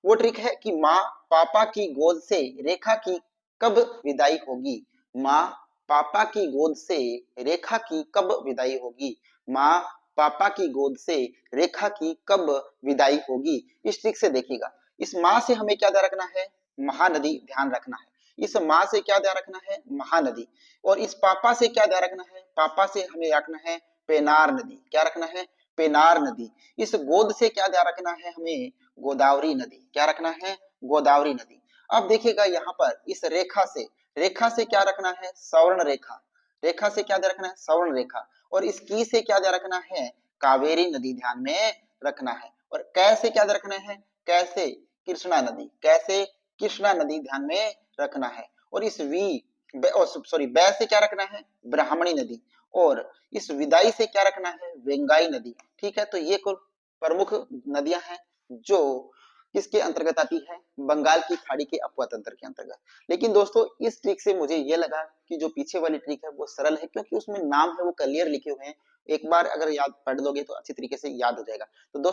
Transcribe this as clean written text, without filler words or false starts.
वो ट्रिक है कि माँ पापा की गोद से रेखा की कब विदाई होगी। माँ पापा की गोद से रेखा की कब विदाई होगी। माँ पापा की गोद से रेखा की कब विदाई होगी। इस ट्रिक से देखिएगा, इस माँ से हमें क्या ध्यान रखना है, महानदी ध्यान रखना है। इस माँ से क्या ध्यान रखना है, महानदी। और इस पापा से क्या ध्यान रखना है, पापा से हमें रखना है पेनार नदी। क्या रखना है, पेनार नदी। इस गोद से क्या ध्यान रखना है हमें, गोदावरी नदी। क्या रखना है, गोदावरी नदी। अब देखिएगा यहाँ पर इस रेखा से क्या रखना है, सवर्ण रेखा। रेखा से क्या ध्यान रखना है, सवर्ण रेखा। और इस की से क्या ध्यान रखना है, कावेरी नदी ध्यान में रखना है। और कैसे क्या ध्यान रखना है, कैसे कृष्णा नदी। कैसे कृष्णा नदी ध्यान में रखना है। और इस सॉरी बै से क्या रखना है, ब्राह्मणी नदी। और इस विदाई से क्या रखना है, वेंगाई नदी। ठीक है, तो ये कुछ प्रमुख नदियां हैं जो किसके अंतर्गत आती है, बंगाल की खाड़ी के अपवा तंत्र के अंतर्गत। लेकिन दोस्तों इस ट्रिक से मुझे ये लगा कि जो पीछे वाली ट्रिक है वो सरल है, क्योंकि उसमें नाम है वो क्लियर लिखे हुए हैं। एक बार अगर याद पढ़ लोगे तो अच्छी तरीके से याद हो जाएगा। तो दोस्तों